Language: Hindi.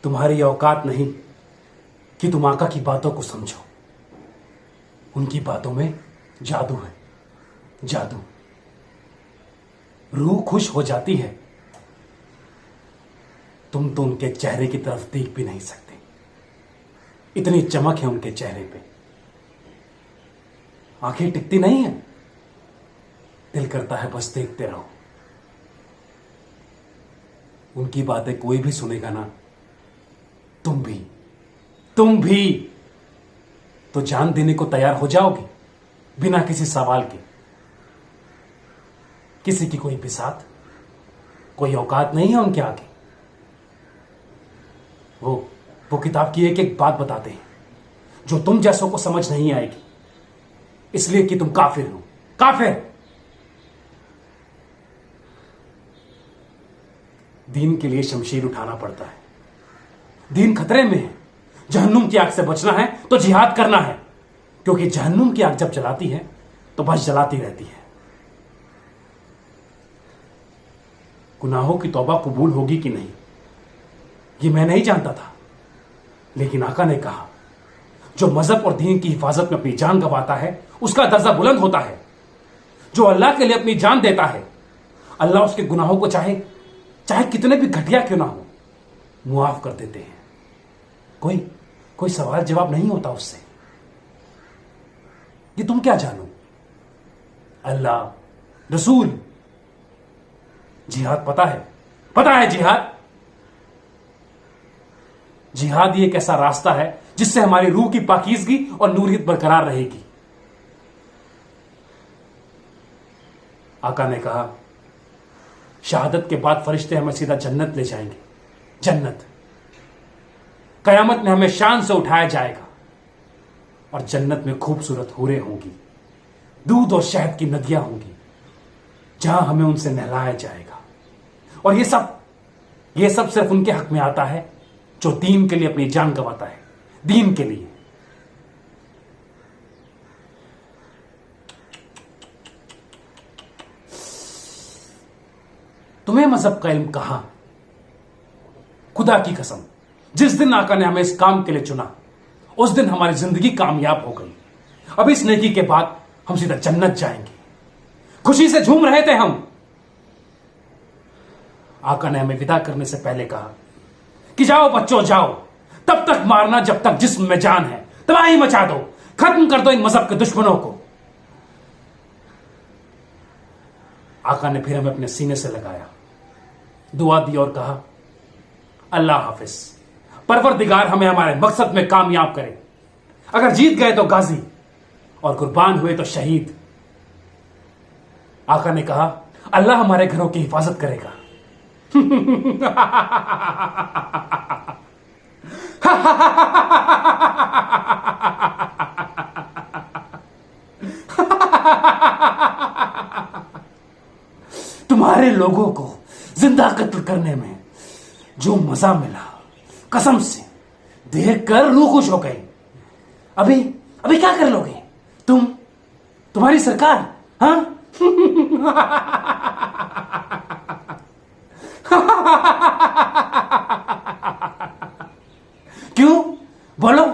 तुम्हारी औकात नहीं कि तुम आका की बातों को समझो। उनकी बातों में जादू है, जादू। रूह खुश हो जाती है। तुम तो उनके चेहरे की तरफ देख भी नहीं सकते, इतनी चमक है उनके चेहरे पे। आंखें टिकती नहीं है, दिल करता है बस देखते रहो। उनकी बातें कोई भी सुनेगा ना, तुम भी तो जान देने को तैयार हो जाओगे बिना किसी सवाल के। किसी की कोई बिसात, कोई औकात नहीं है उनके आगे। वो किताब की एक एक बात बताते हैं जो तुम जैसों को समझ नहीं आएगी, इसलिए कि तुम काफिर हो, काफिर। दीन के लिए शमशीर उठाना पड़ता है। दीन खतरे में है। जहन्नुम की आग से बचना है तो जिहाद करना है, क्योंकि जहन्नुम की आग जब जलाती है तो बस जलाती रहती है। गुनाहों की तौबा कबूल होगी कि नहीं ये मैं नहीं जानता था, लेकिन आका ने कहा जो मजहब और दीन की हिफाजत में अपनी जान गंवाता है उसका दर्जा बुलंद होता है। जो अल्लाह के लिए अपनी जान देता है, अल्लाह उसके गुनाहों को चाहे कितने भी घटिया क्यों ना हो, मुआफ कर देते हैं। कोई सवाल जवाब नहीं होता उससे। ये तुम क्या जानो, अल्लाह, रसूल, जिहाद पता है जिहाद ये एक ऐसा रास्ता है जिससे हमारी रूह की पाकीज़गी और नूरियत बरकरार रहेगी। आका ने कहा शहादत के बाद फरिश्ते हमें सीधा जन्नत ले जाएंगे। जन्नत, कयामत में हमें शान से उठाया जाएगा और जन्नत में खूबसूरत हूरें होंगी, दूध और शहद की नदियां होंगी जहां हमें उनसे नहलाया जाएगा। और ये सब सिर्फ उनके हक में आता है जो दीन के लिए अपनी जान गंवाता है, दीन के लिए। तुम्हें मजहब का इल्म कहां? खुदा की कसम, जिस दिन आका ने हमें इस काम के लिए चुना उस दिन हमारी जिंदगी कामयाब हो गई। अब इस नेकी के बाद हम सीधा जन्नत जाएंगे। खुशी से झूम रहे थे हम। आका ने हमें विदा करने से पहले कहा कि जाओ बच्चों जाओ, तब तक मारना जब तक जिस्म में जान है, तबाही मचा दो, खत्म कर दो इन मजहब के दुश्मनों को। आका ने फिर हमें अपने सीने से लगाया, दुआ दी और कहा अल्लाह हाफिज, परवरदिगार हमें हमारे मकसद में कामयाब करे। अगर जीत गए तो गाजी और कुर्बान हुए तो शहीद। आका ने कहा अल्लाह हमारे घरों की हिफाजत करेगा। तुम्हारे लोगों को जिंदा कत्ल करने में जो मजा मिला, कसम से देख कर रूह खुश हो गई। अभी क्या कर लोगे तुम्हारी सरकार? हाँ? क्यों? बोलो